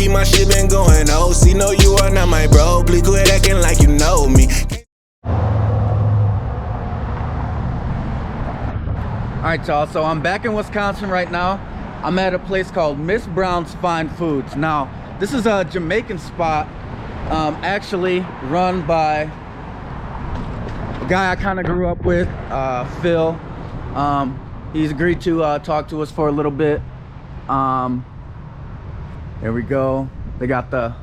keep my shit been going. Oh, see, no, you are not my bro. Please quit acting like you know me. Alright, y'all, so I'm back in Wisconsin right now. I'm at a place called Miss Brown's Fine Foods. Now, this is a Jamaican spot, actually run by a guy I kind of grew up with, Phil. He's agreed to talk to us for a little bit. There we go. They got the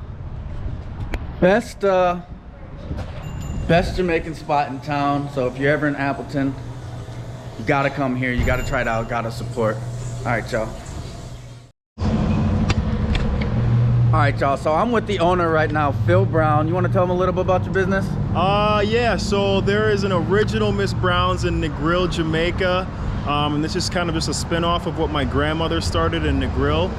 best Jamaican spot in town. So if you're ever in Appleton, you gotta come here. You gotta try it out. Gotta support. All right, y'all. All right, y'all. So I'm with the owner right now, Phil Brown. You want to tell him a little bit about your business? Yeah. So there is an original Miss Brown's in Negril, Jamaica. And this is kind of just a spin-off of what my grandmother started in Negril.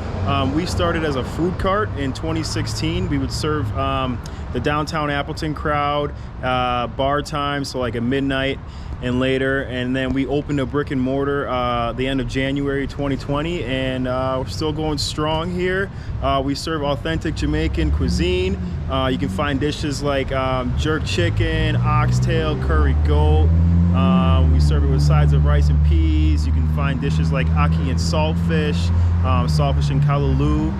We started as a food cart in 2016. We would serve the downtown Appleton crowd, bar time, so like at midnight and later. And then we opened a brick and mortar the end of January 2020, and we're still going strong here. We serve authentic Jamaican cuisine. You can find dishes like jerk chicken, oxtail, curry goat. We serve it with sides of rice and peas. You can find dishes like ackee and saltfish, saltfish and callaloo.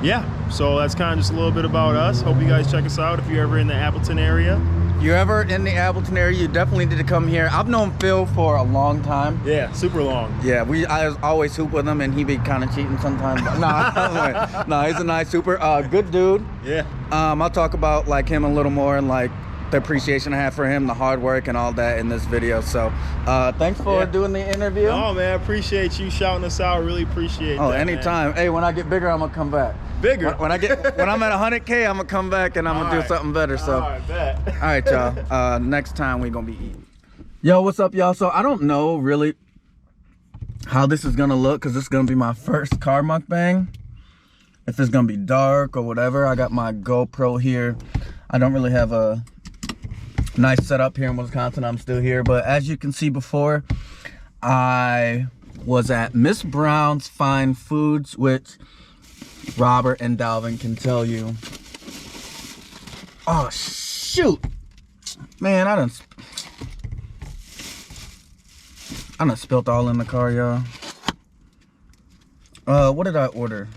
Yeah, so that's kind of just a little bit about us. Hope you guys check us out if you're ever in the Appleton area. If you're ever in the Appleton area, you definitely need to come here. I've known Phil for a long time. Yeah, super long. Yeah, I always hoop with him, and he be kind of cheating sometimes. But no, he's a nice hooper. Good dude. Yeah. I'll talk about like him a little more and like the appreciation I have for him, the hard work and all that in this video. So thanks for doing the interview. Oh man, I appreciate you shouting us out. Really appreciate that. Anytime. Man. Hey, when I get bigger, I'm gonna come back. Bigger? When I'm at 100K, I'm gonna come back and I'm gonna do something better. So all right, bet. All right, y'all. Next time we're gonna be eating. Yo, what's up, y'all? So I don't know really how this is gonna look, because this is gonna be my first car mukbang. If it's gonna be dark or whatever. I got my GoPro here. I don't really have a nice setup here in Wisconsin. I'm still here, but as you can see before, I was at Miss Brown's Fine Foods, which Robert and Dalvin can tell you. Oh shoot, man, I done spilt all in the car, y'all. What did I order?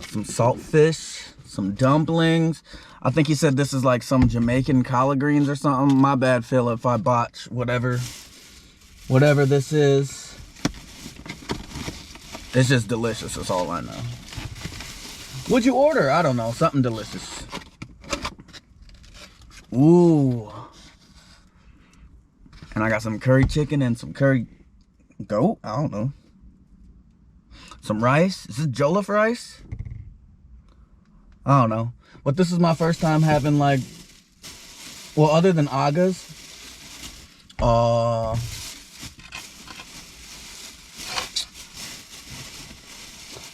Some saltfish, some dumplings. I think he said this is like some Jamaican collard greens or something. My bad, Phil, if I botch whatever this is. It's just delicious, that's all I know. What'd you order? I don't know, something delicious. Ooh. And I got some curry chicken and some curry goat, I don't know. Some rice, is this jollof rice? I don't know. But this is my first time having like, well, other than Aga's,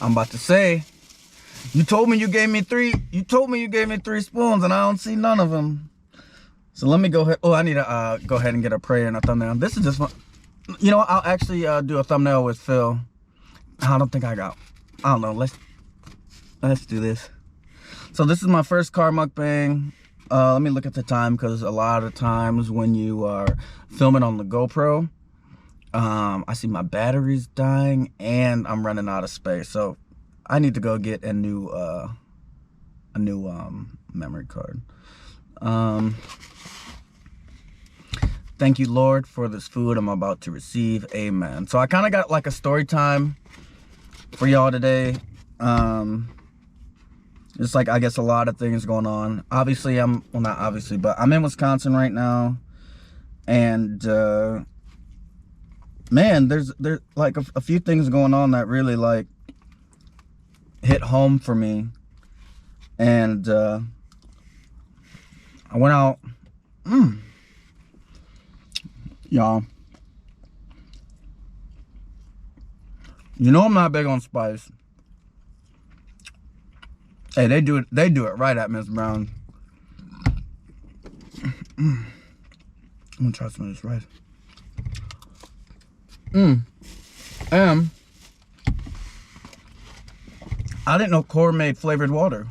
I'm about to say, you told me you gave me three spoons and I don't see none of them. So let me go ahead. Oh, I need to go ahead and get a prayer and a thumbnail. This is just fun. You know what? I'll actually do a thumbnail with Phil. I don't know. Let's do this. So this is my first car mukbang. Let me look at the time, because a lot of times when you are filming on the GoPro, I see my battery's dying and I'm running out of space. So I need to go get a new memory card. Thank you, Lord, for this food I'm about to receive. Amen. So I kind of got like a story time for y'all today. Just like, I guess, a lot of things going on. Obviously, not obviously, but I'm in Wisconsin right now. And, man, there's like a few things going on that really, like, hit home for me. And, I went out. Y'all. You know I'm not big on spice. Hey, they do it right at Miss Brown. I'm gonna try some of this rice. I didn't know Core made flavored water.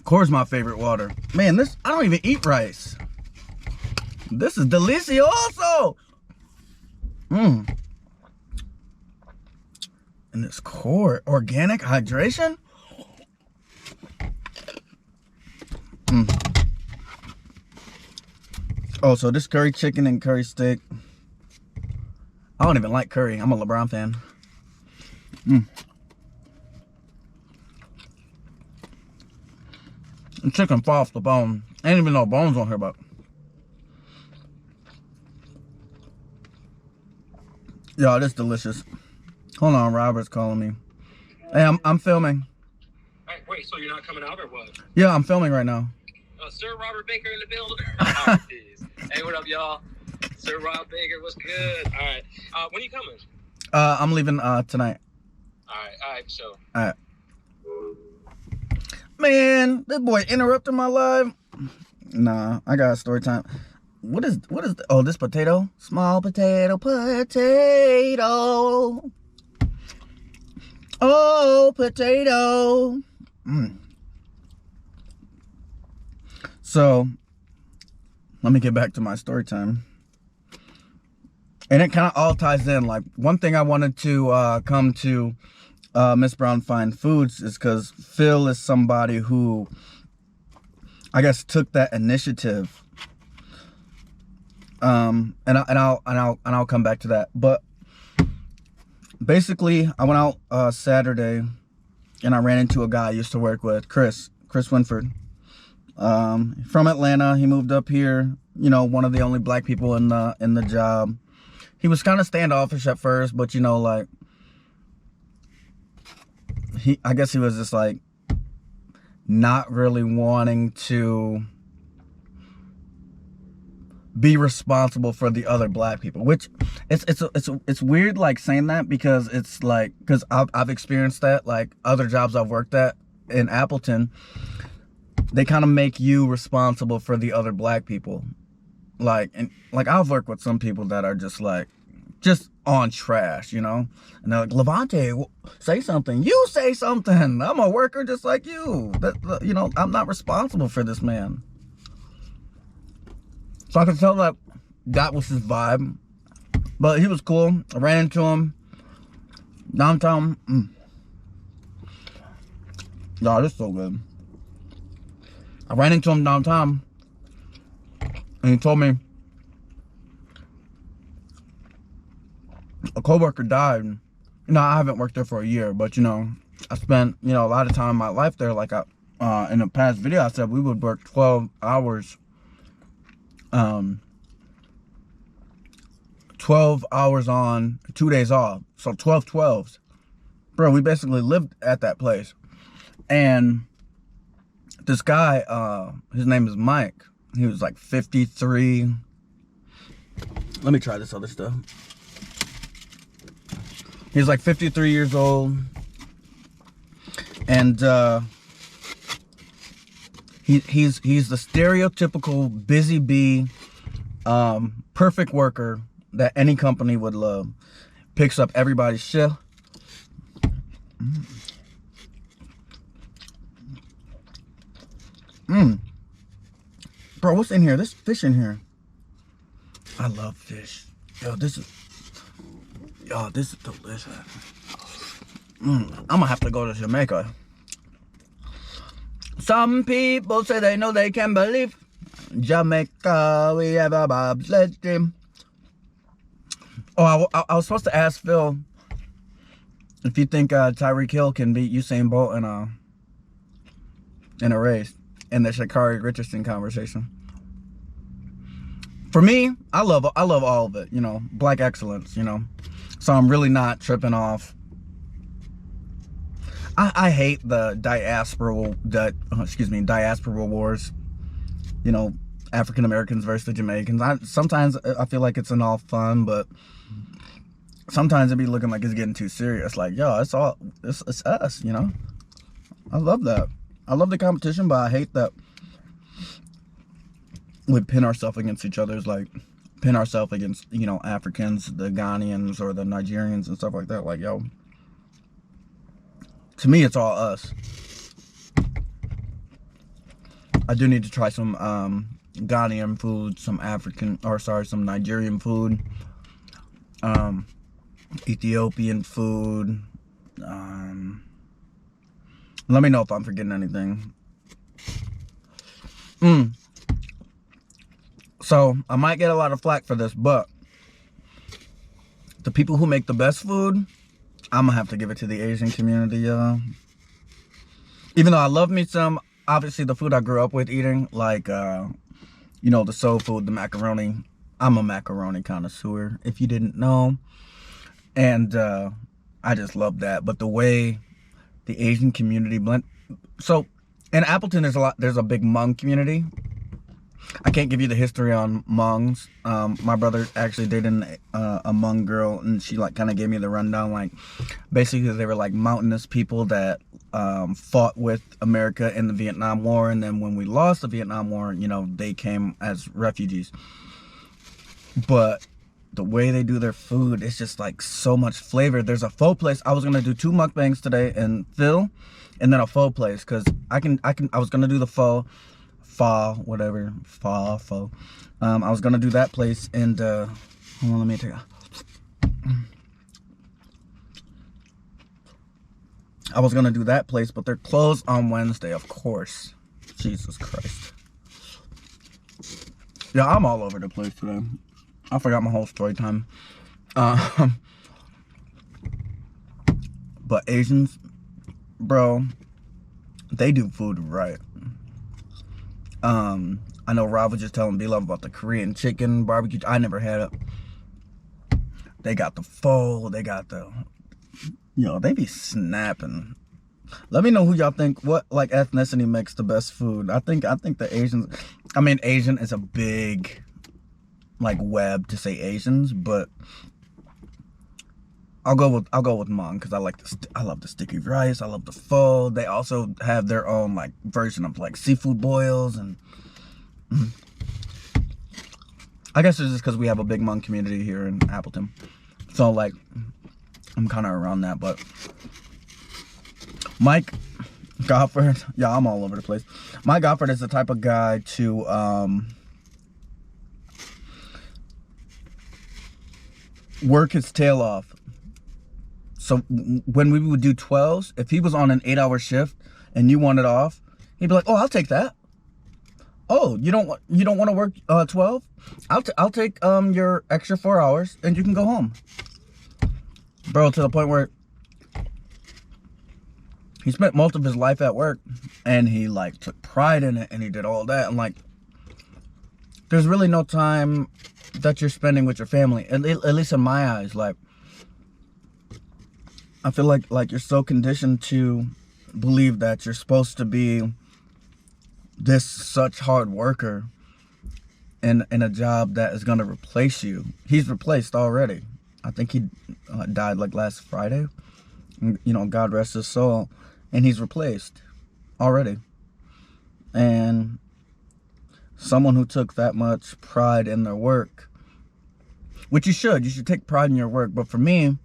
Core's my favorite water. Man, this, I don't even eat rice. This is delicioso. And this Core organic hydration. Oh, so this curry chicken and curry steak. I don't even like curry. I'm a LeBron fan. The chicken fall off the bone. Ain't even no bones on here, but yo, this delicious. Hold on, Robert's calling me. Hey, I'm filming. Hey, wait, so you're not coming out or what? Yeah, I'm filming right now. Sir Robert Baker in the building. Hey, what up, y'all? Sir Rob Baker, what's good? All right. When are you coming? I'm leaving tonight. All right, so. All right. Man, this boy interrupted my live. Nah, I got a story time. What is oh, this potato? Small potato. Oh, potato. So, let me get back to my story time. And it kind of all ties in. Like, one thing I wanted to come to Miss Brown Fine Foods is because Phil is somebody who, I guess, took that initiative. And I'll come back to that. But basically, I went out Saturday, and I ran into a guy I used to work with, Chris Winford. From Atlanta. He moved up here, you know, one of the only black people in the job. He was kind of standoffish at first, but you know, like, I guess he was just like not really wanting to be responsible for the other black people, which it's weird, like, saying that, because it's like, because I've experienced that, like, other jobs I've worked at in Appleton, they kind of make you responsible for the other black people. Like, and like, I've worked with some people that are just like, just on trash, you know? And they're like, Levante, say something. You say something. I'm a worker just like you. You know, I'm not responsible for this man. So I could tell that that was his vibe. But he was cool. I ran into him downtown. Nah, this is so good. I ran into him downtown, and he told me a coworker died. You know, I haven't worked there for a year, but you know, I spent, you know, a lot of time in my life there. Like, in the past video, I said we would work 12 hours, 12 hours on, 2 days off, so 12 12s. Bro, we basically lived at that place. And this guy, his name is Mike. He was like 53. Let me try this other stuff. He's like 53 years old. And he's the stereotypical busy bee, perfect worker that any company would love. Picks up everybody's shift. Bro, what's in here? There's fish in here. I love fish. Yo, this is delicious. I'm gonna have to go to Jamaica. Some people say they know they can believe. Jamaica, we have a bobsled team. Oh, I was supposed to ask Phil if you think Tyreek Hill can beat Usain Bolt in a race, in the Sha'Carri Richardson conversation. For me, I love all of it, you know, black excellence, you know. So I'm really not tripping off. I hate the diaspora wars, you know, African Americans versus the Jamaicans. Sometimes I feel like it's in all fun, but sometimes it be looking like it's getting too serious. Like, yo, it's us, you know. I love that. I love the competition, but I hate that we pin ourselves against each other's, like, pin ourselves against, you know, Africans, the Ghanaians, or the Nigerians and stuff like that. Like, yo, To me, it's all us. I do need to try some Ghanaian food, some some Nigerian food, Ethiopian food. Let me know if I'm forgetting anything. So I might get a lot of flack for this, but the people who make the best food, I'm gonna have to give it to the Asian community, y'all. Even though I love me some, obviously the food I grew up with eating, like you know, the soul food, the macaroni. I'm a macaroni connoisseur, if you didn't know. And I just love that. But the way the Asian community blend. So in Appleton, there's a big Hmong community. I can't give you the history on Hmongs. My brother actually dated a Hmong girl, and she like kind of gave me the rundown. Like, basically they were like mountainous people that fought with America in the Vietnam War, and then when we lost the Vietnam War, you know, they came as refugees. But the way they do their food, it's just like so much flavor. There's a pho place. I was gonna do 2 mukbangs today and Phil, and then a pho place, because I was gonna do the pho. Whatever, pho. I was gonna do that place, and hold on, let me take. I was gonna do that place, but they're closed on Wednesday, of course. Jesus Christ. Yeah, I'm all over the place today. I forgot my whole story time. But Asians, bro, they do food right. I know Rob was just telling B-Love about the Korean chicken barbecue. I never had it. They got the pho. They got the, they be snapping. Let me know who y'all think, what like ethnicity makes the best food. I think the Asians. I mean, Asian is a big like web to say Asians, but I'll go with Hmong, because I love the sticky rice. I love the pho. They also have their own like version of like seafood boils, and I guess it's just because we have a big Hmong community here in Appleton. So like I'm kind of around that. But Mike Gofford, yeah, I'm all over the place. Mike Gofford is the type of guy to work his tail off. So when we would do 12s, if he was on an 8-hour shift and you wanted off, he'd be like, "Oh, I'll take that. Oh, you don't want to work 12? I'll take your extra 4 hours and you can go home." Bro, to the point where he spent most of his life at work, and he like took pride in it, and he did all that, and like there's really no time that you're spending with your family, at least in my eyes. Like, I feel like you're so conditioned to believe that you're supposed to be this such hard worker in a job that is going to replace you. He's replaced already. I think he died like last Friday. You know, God rest his soul. And he's replaced already. And someone who took that much pride in their work, which you should take pride in your work. But for me,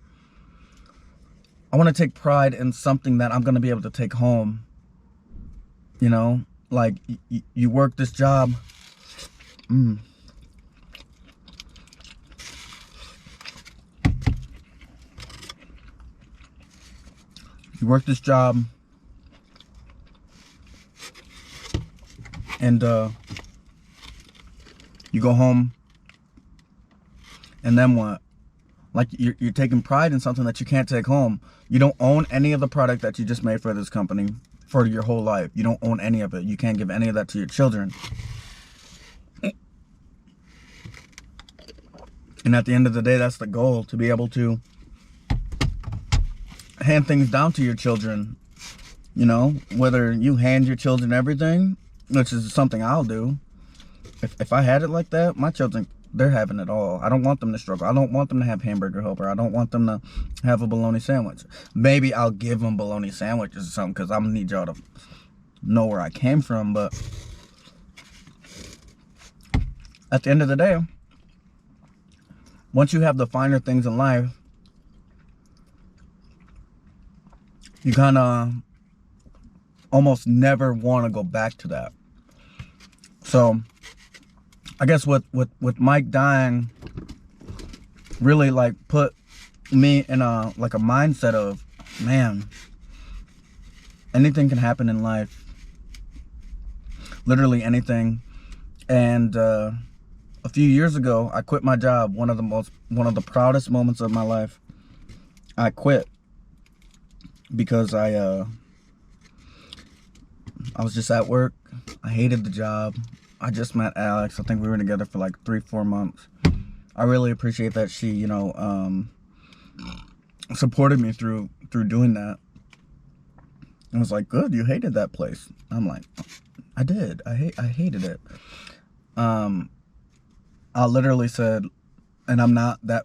I want to take pride in something that I'm going to be able to take home. You know, like you work this job. You work this job, and you go home, and then what? Like, you're taking pride in something that you can't take home. You don't own any of the product that you just made for this company for your whole life. You don't own any of it. You can't give any of that to your children. And at the end of the day, that's the goal, to be able to hand things down to your children. You know, whether you hand your children everything, which is something I'll do. If I had it like that, my children, they're having it all. I don't want them to struggle. I don't want them to have hamburger helper. I don't want them to have a bologna sandwich. Maybe I'll give them bologna sandwiches or something, because I'm going to need y'all to know where I came from. But at the end of the day, once you have the finer things in life, you kind of almost never want to go back to that. So I guess with Mike dying, really like put me in a mindset of, man, anything can happen in life, literally anything. And a few years ago, I quit my job. One of the proudest moments of my life. I quit because I was just at work. I hated the job. I just met Alex. I think we were together for like 3-4 months. I really appreciate that she, you know, supported me through doing that. I was like, good, you hated that place. I'm like, I did. I hated it. I literally said, and I'm not that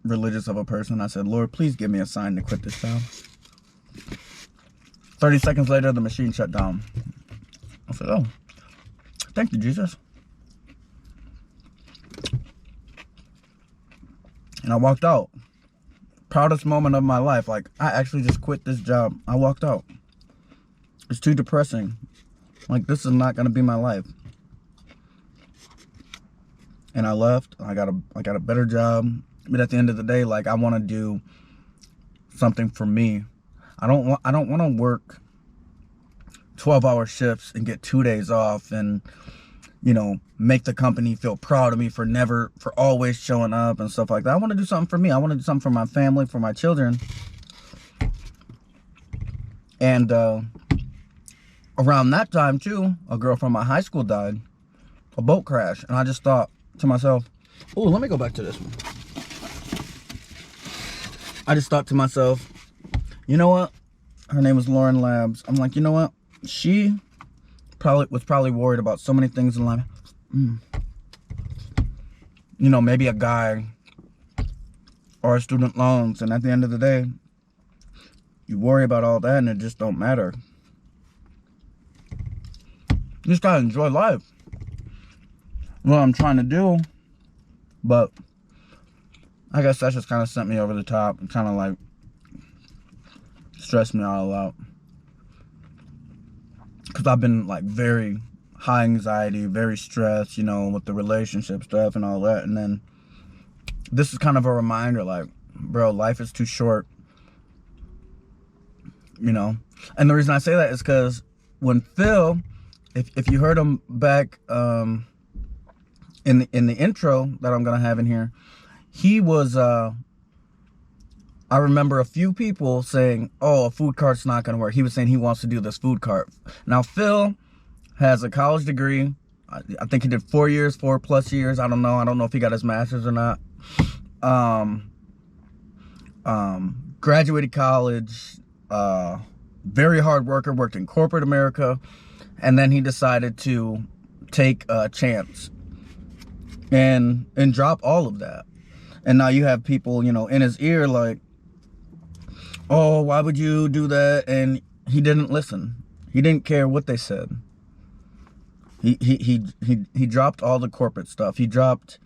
religious of a person, I said, Lord, please give me a sign to quit this job. 30 seconds later, the machine shut down. I said, oh, thank you, Jesus. And I walked out. Proudest moment of my life. Like, I actually just quit this job. I walked out. It's too depressing. Like, this is not going to be my life. And I left. I got a better job. But at the end of the day, like, I want to do something for me. I don't want to work 12-hour shifts and get 2 days off and, you know, make the company feel proud of me for always showing up and stuff like that. I want to do something for me. I want to do something for my family, for my children. And around that time too, a girl from my high school died. A boat crash. And I just thought to myself, oh, let me go back to this one. I just thought to myself, you know what? Her name was Lauren Labs. I'm like, you know what? She was probably worried about so many things in life. You know, maybe a guy or student loans. And at the end of the day, you worry about all that and it just don't matter. You just gotta enjoy life. What I'm trying to do. But I guess that just kind of sent me over the top and kind of like stressed me all out. Because I've been like very high anxiety, very stressed, you know, with the relationship stuff and all that. And then this is kind of a reminder, like, bro, life is too short, you know. And the reason I say that is because when Phil, if you heard him back in the intro that I'm gonna have in here, he was I remember a few people saying, oh, a food cart's not gonna work. He was saying he wants to do this food cart. Now Phil has a college degree. I think he did 4+ years. I don't know if he got his master's or not. Graduated college, very hard worker, worked in corporate America, and then he decided to take a chance and drop all of that. And now you have people, you know, in his ear like, oh, why would you do that? And he didn't listen. He didn't care what they said. He dropped all the corporate stuff. He dropped,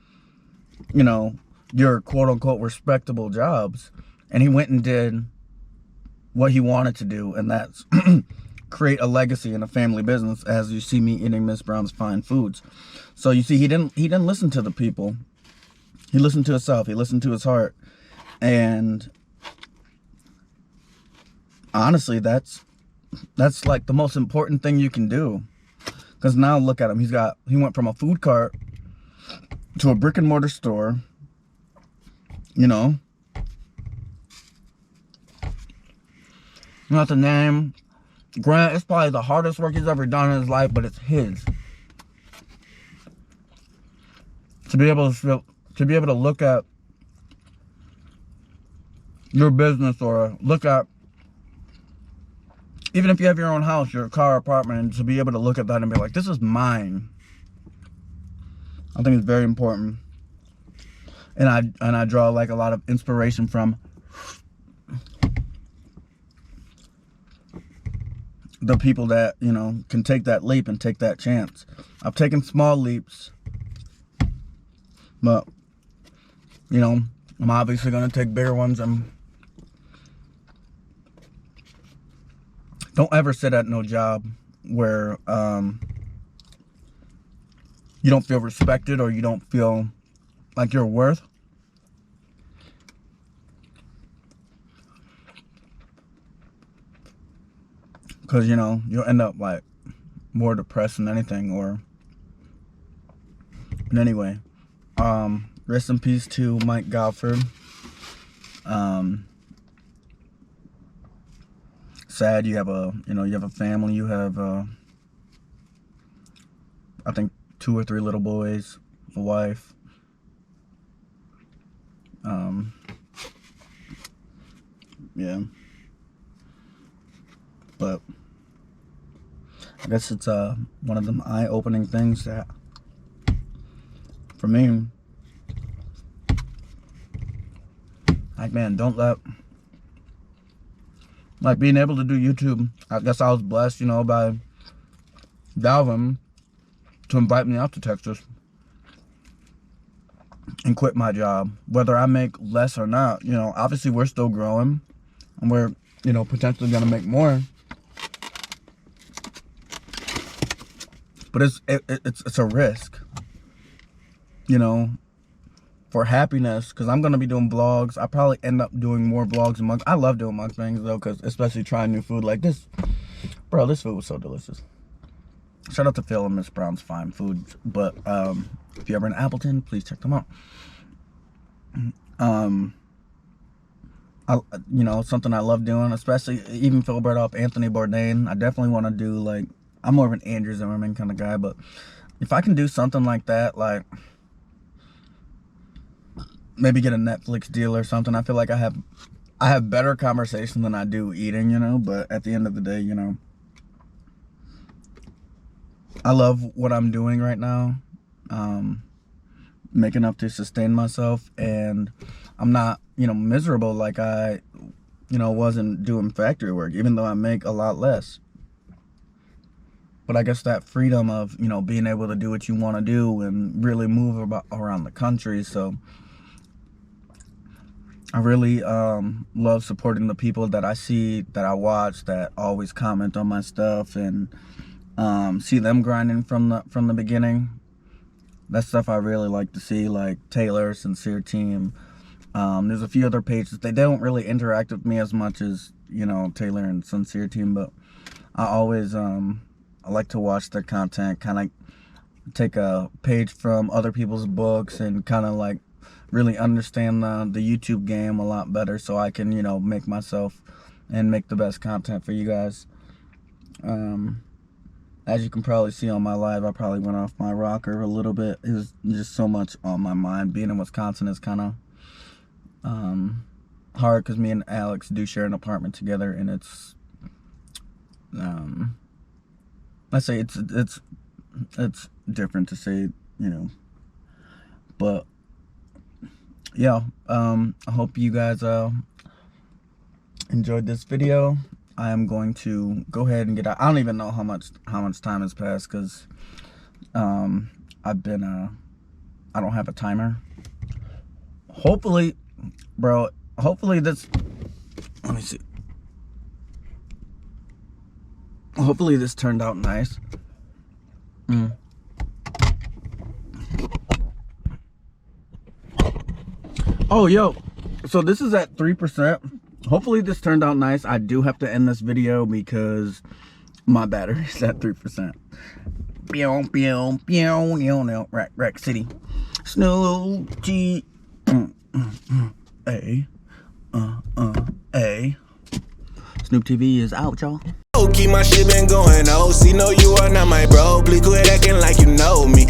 you know, your quote unquote respectable jobs, and he went and did what he wanted to do, and that's create a legacy in a family business, as you see me eating Miss Brown's fine foods. So you see, he didn't listen to the people. He listened to himself. He listened to his heart. And honestly, that's like the most important thing you can do. Because now look at him. He went from a food cart to a brick and mortar store. You know. Not the name. Grant, it's probably the hardest work he's ever done in his life, but it's his. To be able to look at your business, or look at, even if you have your own house, your car, apartment, and to be able to look at that and be like, this is mine. I think it's very important. And I draw like a lot of inspiration from the people that, you know, can take that leap and take that chance. I've taken small leaps, but, you know, I'm obviously going to take bigger ones. And don't ever sit at no job where you don't feel respected or you don't feel like you're worth. Because, you know, you'll end up like more depressed than anything. Or, but anyway, rest in peace to Mike Gofford. Sad. You have a family. You have I think 2 or 3 little boys, a wife. Yeah. But I guess it's one of them eye-opening things that, for me, like, man, don't let, like, being able to do YouTube, I guess I was blessed, you know, by Dalvin to invite me out to Texas and quit my job. Whether I make less or not, you know, obviously we're still growing and we're, you know, potentially gonna make more. But it's a risk, you know, for happiness, because I'm gonna be doing vlogs. I probably end up doing more vlogs and I love doing mukbangs though, because especially trying new food like this. Bro, this food was so delicious. Shout out to Phil and Miss Brown's Fine Foods. But if you're ever in Appleton, please check them out. You know, something I love doing, especially even Phil brought up Anthony Bourdain. I definitely want to do, like, I'm more of an Andrew Zimmerman kind of guy, but if I can do something like that, like maybe get a Netflix deal or something, I feel like I have better conversation than I do eating, you know. But at the end of the day, you know, I love what I'm doing right now, making enough to sustain myself, and I'm not, you know, miserable like I, you know, wasn't doing factory work, even though I make a lot less. But I guess that freedom of, you know, being able to do what you want to do and really move around the country. So I really love supporting the people that I see, that I watch, that always comment on my stuff, and see them grinding from the beginning. That's stuff I really like to see, like Taylor, Sincere Team. There's a few other pages. They don't really interact with me as much as, you know, Taylor and Sincere Team, but I always I like to watch their content, kind of take a page from other people's books and kind of like really understand the YouTube game a lot better, so I can, you know, make myself and make the best content for you guys. As you can probably see on my live, I probably went off my rocker a little bit. It was just so much on my mind. Being in Wisconsin is kind of hard, because me and Alex do share an apartment together, and it's let's say it's different to say, you know. But yeah, I hope you guys enjoyed this video. I am going to go ahead and get out. I don't even know how much time has passed, because I've been I don't have a timer. Hopefully, bro, hopefully this, let me see. Hopefully this turned out nice. Oh, yo, so this is at 3%. Hopefully this turned out nice. I do have to end this video because my battery's at 3%. Rack City. Snow G A Snoop TV is out, y'all. Keep my shit been going, oh, see, no, you are not my bro. Please quit acting like you know me.